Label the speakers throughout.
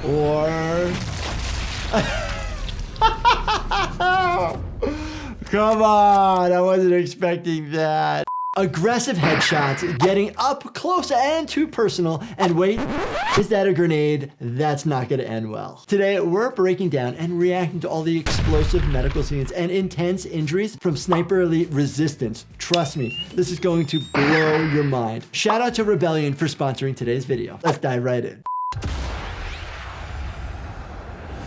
Speaker 1: Or... Come on, I wasn't expecting that. Aggressive headshots, getting up close and too personal. And wait, is that a grenade? That's not gonna end well. Today, we're breaking down and reacting to all the explosive medical scenes and intense injuries from Sniper Elite Resistance. Trust me, this is going to blow your mind. Shout out to Rebellion for sponsoring today's video. Let's dive right in.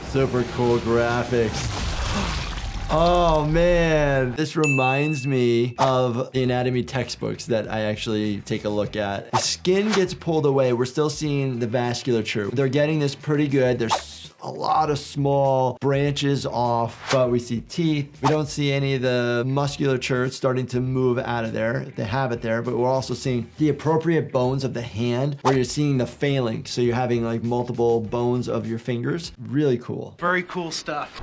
Speaker 1: Super cool graphics. Oh man, this reminds me of the anatomy textbooks that I actually take a look at. The skin gets pulled away. We're still seeing the vasculature. They're getting this pretty good. There's a lot of small branches off, but we see teeth. We don't see any of the musculature. It's starting to move out of there. They have it there, but we're also seeing the appropriate bones of the hand where you're seeing the phalanx. So you're having like multiple bones of your fingers. Really cool.
Speaker 2: Very cool stuff.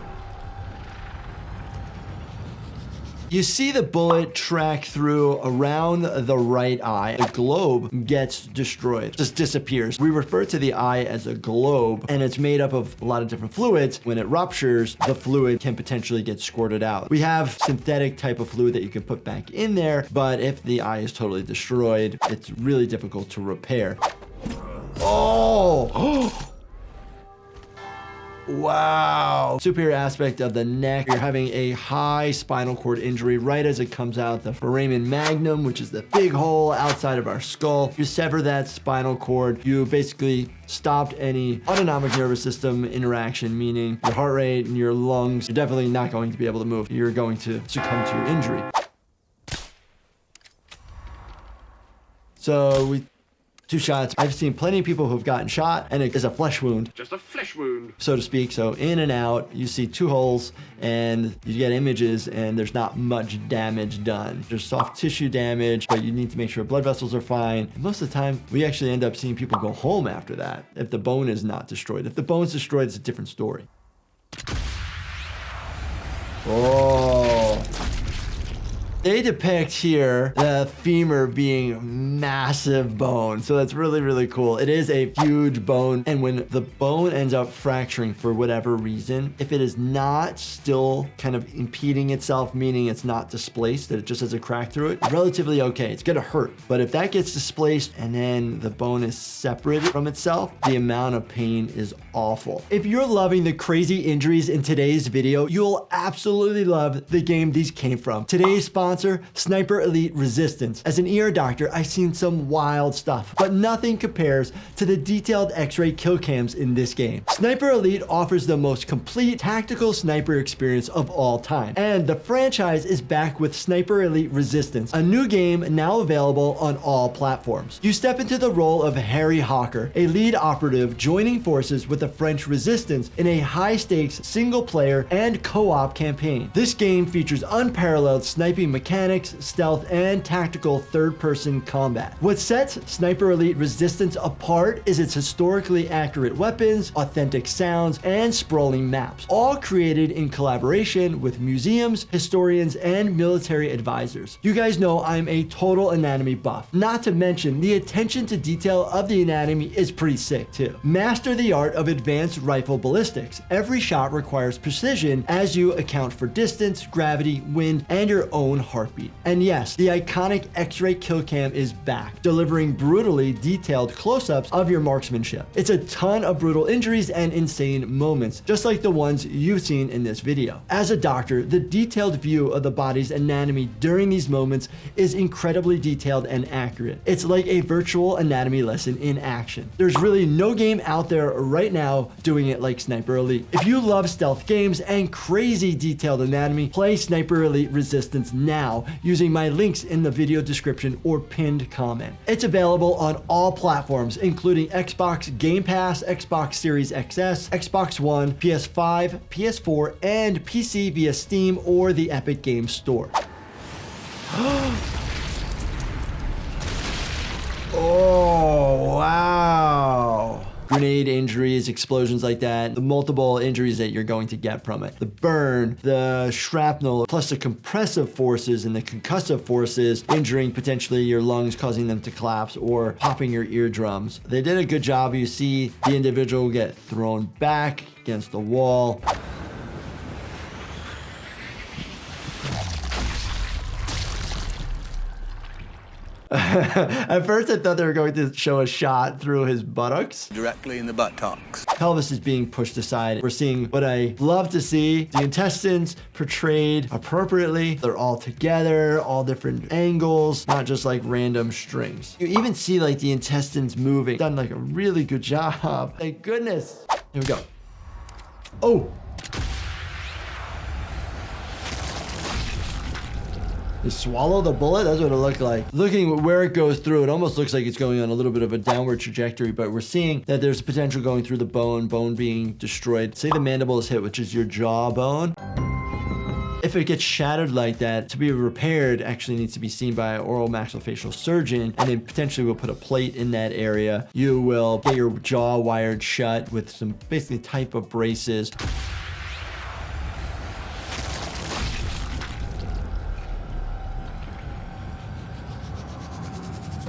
Speaker 1: You see the bullet track through around the right eye. The globe gets destroyed, just disappears. We refer to the eye as a globe, and it's made up of a lot of different fluids. When it ruptures, the fluid can potentially get squirted out. We have synthetic type of fluid that you can put back in there, but if the eye is totally destroyed, it's really difficult to repair. Oh! Wow. Superior aspect of the neck. You're having a high spinal cord injury right as it comes out. The foramen magnum, which is the big hole outside of our skull. You sever that spinal cord. You basically stopped any autonomic nervous system interaction, meaning your heart rate and your lungs. You're definitely not going to be able to move. You're going to succumb to your injury. So two shots. I've seen plenty of people who've gotten shot and it is a flesh wound.
Speaker 2: Just a flesh wound,
Speaker 1: so to speak. So in and out, you see two holes and you get images and there's not much damage done. There's soft tissue damage, but you need to make sure blood vessels are fine. And most of the time, we actually end up seeing people go home after that if the bone is not destroyed. If the bone's destroyed, it's a different story. Oh. They depict here the femur being massive bone. So that's really, really cool. It is a huge bone. And when the bone ends up fracturing for whatever reason, if it is not still kind of impeding itself, meaning it's not displaced, that it just has a crack through it, relatively okay. It's gonna hurt. But if that gets displaced and then the bone is separated from itself, the amount of pain is awful. If you're loving the crazy injuries in today's video, you'll absolutely love the game these came from. Today's sponsor, Sniper Elite Resistance. As an ER doctor, I've seen some wild stuff, but nothing compares to the detailed X-ray kill cams in this game. Sniper Elite offers the most complete tactical sniper experience of all time, and the franchise is back with Sniper Elite Resistance, a new game now available on all platforms. You step into the role of Harry Hawker, a lead operative joining forces with the French Resistance in a high-stakes single-player and co-op campaign. This game features unparalleled sniping mechanics, stealth, and tactical third-person combat. What sets Sniper Elite Resistance apart is its historically accurate weapons, authentic sounds, and sprawling maps, all created in collaboration with museums, historians, and military advisors. You guys know I'm a total anatomy buff. Not to mention, the attention to detail of the anatomy is pretty sick too. Master the art of advanced rifle ballistics. Every shot requires precision as you account for distance, gravity, wind, and your own heartbeat. And yes, the iconic X-ray kill cam is back, delivering brutally detailed close-ups of your marksmanship. It's a ton of brutal injuries and insane moments, just like the ones you've seen in this video. As a doctor, the detailed view of the body's anatomy during these moments is incredibly detailed and accurate. It's like a virtual anatomy lesson in action. There's really no game out there right now doing it like Sniper Elite. If you love stealth games and crazy detailed anatomy, play Sniper Elite Resistance now using my links in the video description or pinned comment. It's available on all platforms, including Xbox Game Pass, Xbox Series XS, Xbox One, PS5, PS4, and PC via Steam or the Epic Games Store. Oh, wow. grenade injuries, explosions like that, the multiple injuries that you're going to get from it. The burn, the shrapnel, plus the compressive forces and the concussive forces injuring potentially your lungs, causing them to collapse or popping your eardrums. They did a good job. You see the individual get thrown back against the wall. At first I thought they were going to show a shot through his buttocks.
Speaker 3: Directly in the buttocks.
Speaker 1: Pelvis is being pushed aside. We're seeing what I love to see, the intestines portrayed appropriately. They're all together, all different angles, not just like random strings. You even see like the intestines moving. Done like a really good job. Thank goodness. Here we go. Oh. They swallow the bullet? That's what it looked like. Looking at where it goes through, it almost looks like it's going on a little bit of a downward trajectory, but we're seeing that there's potential going through the bone being destroyed. Say the mandible is hit, which is your jawbone. If it gets shattered like that, to be repaired actually needs to be seen by an oral maxillofacial surgeon, and then potentially we'll put a plate in that area. You will get your jaw wired shut with some basically type of braces.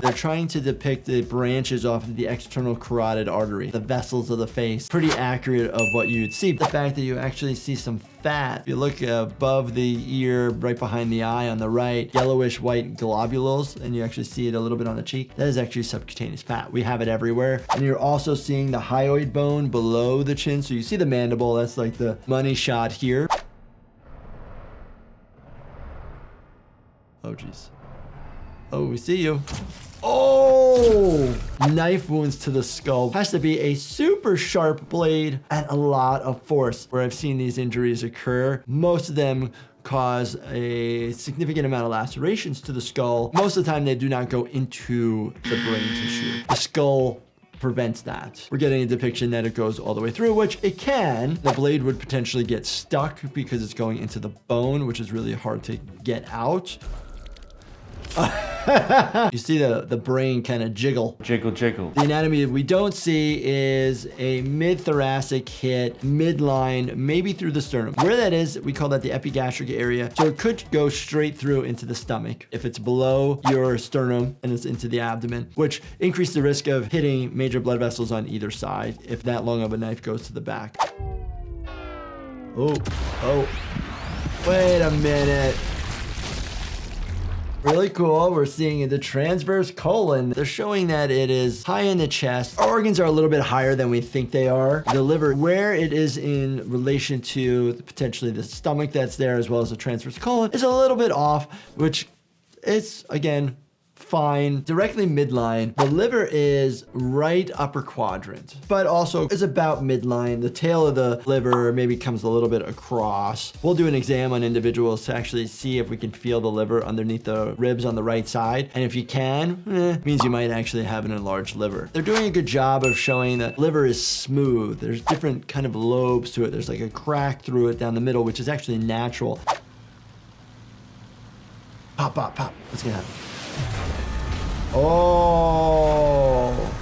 Speaker 1: They're trying to depict the branches off of the external carotid artery, the vessels of the face. Pretty accurate of what you'd see. The fact that you actually see some fat. If you look above the ear, right behind the eye on the right, yellowish white globules, and you actually see it a little bit on the cheek, that is actually subcutaneous fat. We have it everywhere. And you're also seeing the hyoid bone below the chin. So you see the mandible, that's like the money shot here. Oh, geez. Oh, we see you. Oh! Knife wounds to the skull. Has to be a super sharp blade and a lot of force. Where I've seen these injuries occur, most of them cause a significant amount of lacerations to the skull. Most of the time, they do not go into the brain tissue. The skull prevents that. We're getting a depiction that it goes all the way through, which it can. The blade would potentially get stuck because it's going into the bone, which is really hard to get out. You see the brain kind of jiggle.
Speaker 4: Jiggle, jiggle.
Speaker 1: The anatomy we don't see is a mid-thoracic hit, midline, maybe through the sternum. Where that is, we call that the epigastric area. So it could go straight through into the stomach if it's below your sternum and it's into the abdomen, which increases the risk of hitting major blood vessels on either side if that long of a knife goes to the back. Oh, wait a minute. Really cool. We're seeing the transverse colon. They're showing that it is high in the chest. Our organs are a little bit higher than we think they are. The liver, where it is in relation to potentially the stomach that's there, as well as the transverse colon, is a little bit off, which is, again, fine. Directly midline. The liver is right upper quadrant, but also is about midline. The tail of the liver maybe comes a little bit across. We'll do an exam on individuals to actually see if we can feel the liver underneath the ribs on the right side. And if you can, means you might actually have an enlarged liver. They're doing a good job of showing that liver is smooth. There's different kind of lobes to it. There's like a crack through it down the middle, which is actually natural. Pop, pop, pop. What's gonna happen? Oh,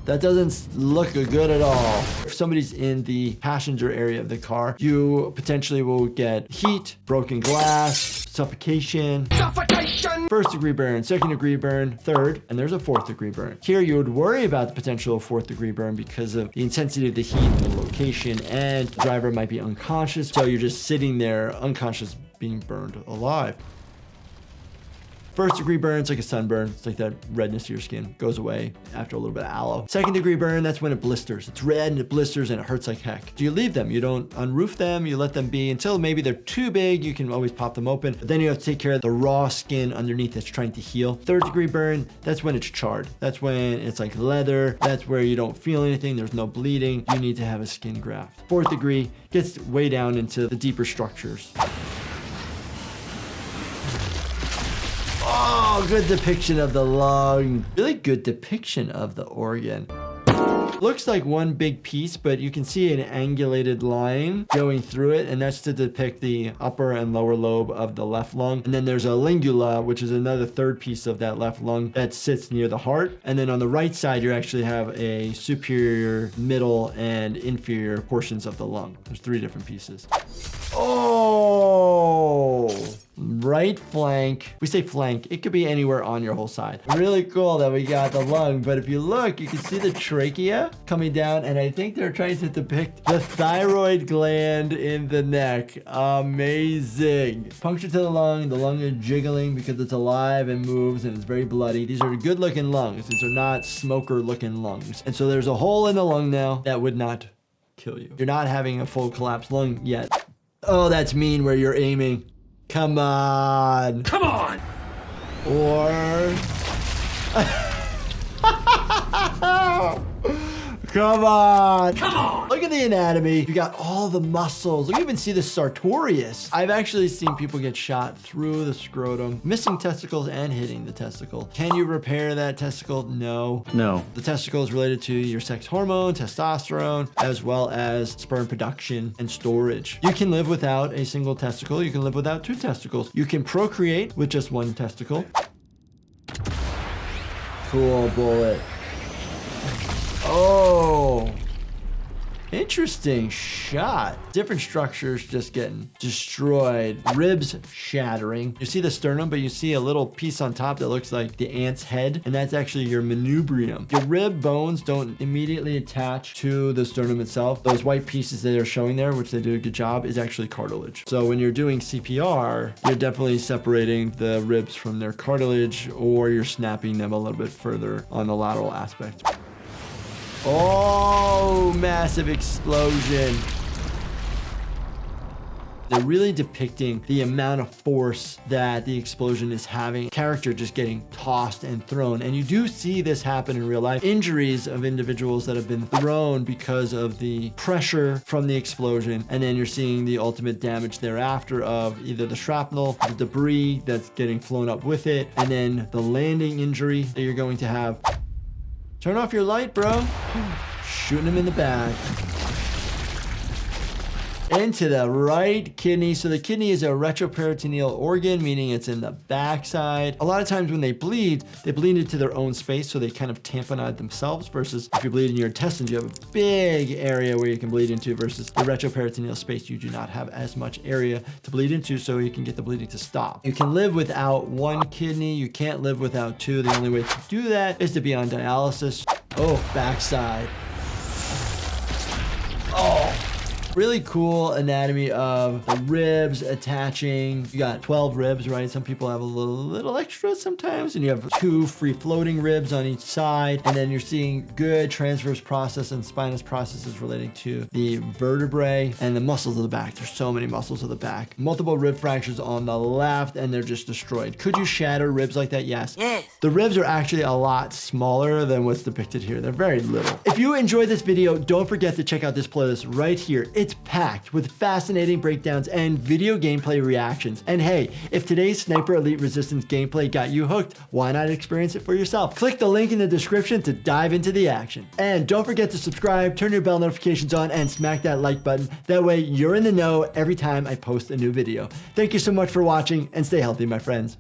Speaker 1: that doesn't look good at all. If somebody's in the passenger area of the car, you potentially will get heat, broken glass, suffocation. First degree burn, second degree burn, third, and there's a fourth degree burn. Here you would worry about the potential of fourth degree burn because of the intensity of the heat and the location, and the driver might be unconscious. So you're just sitting there unconscious, being burned alive. First degree burn, it's like a sunburn. It's like that redness to your skin goes away after a little bit of aloe. Second degree burn, that's when it blisters. It's red and it blisters and it hurts like heck. Do you leave them? You don't unroof them, you let them be until maybe they're too big, you can always pop them open. But then you have to take care of the raw skin underneath that's trying to heal. Third degree burn, that's when it's charred. That's when it's like leather. That's where you don't feel anything, there's no bleeding. You need to have a skin graft. Fourth degree gets way down into the deeper structures. Oh, good depiction of the lung. Really good depiction of the organ. Looks like one big piece, but you can see an angulated line going through it, and that's to depict the upper and lower lobe of the left lung. And then there's a lingula, which is another third piece of that left lung that sits near the heart. And then on the right side, you actually have a superior, middle, and inferior portions of the lung. There's 3 different pieces. Oh, right flank. We say flank. It could be anywhere on your whole side. Really cool that we got the lung, but if you look, you can see the trachea coming down, and I think they're trying to depict the thyroid gland in the neck. Amazing. Puncture to the lung is jiggling because it's alive and moves, and it's very bloody. These are good looking lungs. These are not smoker looking lungs. And so there's a hole in the lung now that would not kill you. You're not having a full collapsed lung yet. Oh, that's mean where you're aiming. Come on.
Speaker 2: Come on!
Speaker 1: Or... Come on.
Speaker 2: Come on!
Speaker 1: Look at the anatomy. You got all the muscles. You even see the sartorius. I've actually seen people get shot through the scrotum, missing testicles and hitting the testicle. Can you repair that testicle? No.
Speaker 3: No.
Speaker 1: The testicle is related to your sex hormone, testosterone, as well as sperm production and storage. You can live without a single testicle. You can live without 2 testicles. You can procreate with just 1 testicle. Cool bullet. Oh, interesting shot. Different structures just getting destroyed. Ribs shattering. You see the sternum, but you see a little piece on top that looks like the ant's head, and that's actually your manubrium. Your rib bones don't immediately attach to the sternum itself. Those white pieces that they're showing there, which they do a good job, is actually cartilage. So when you're doing CPR, you're definitely separating the ribs from their cartilage, or you're snapping them a little bit further on the lateral aspect. Oh, massive explosion. They're really depicting the amount of force that the explosion is having. Character just getting tossed and thrown. And you do see this happen in real life. Injuries of individuals that have been thrown because of the pressure from the explosion. And then you're seeing the ultimate damage thereafter of either the shrapnel, the debris that's getting flown up with it, and then the landing injury that you're going to have. Turn off your light, bro. Shooting him in the back. Into the right kidney. So the kidney is a retroperitoneal organ, meaning it's in the backside. A lot of times when they bleed into their own space, so they kind of tamponade themselves, versus if you bleed in your intestines, you have a big area where you can bleed into, versus the retroperitoneal space, you do not have as much area to bleed into, so you can get the bleeding to stop. You can live without 1 kidney. You can't live without 2. The only way to do that is to be on dialysis. Oh, backside. Oh. Really cool anatomy of the ribs attaching. You got 12 ribs, right? Some people have a little extra sometimes, and you have 2 free-floating ribs on each side. And then you're seeing good transverse process and spinous processes relating to the vertebrae and the muscles of the back. There's so many muscles of the back. Multiple rib fractures on the left, and they're just destroyed. Could you shatter ribs like that? Yes.
Speaker 4: Yes.
Speaker 1: The ribs are actually a lot smaller than what's depicted here. They're very little. If you enjoyed this video, don't forget to check out this playlist right here. It's packed with fascinating breakdowns and video gameplay reactions. And hey, if today's Sniper Elite Resistance gameplay got you hooked, why not experience it for yourself? Click the link in the description to dive into the action. And don't forget to subscribe, turn your bell notifications on, and smack that like button. That way you're in the know every time I post a new video. Thank you so much for watching, and stay healthy, my friends.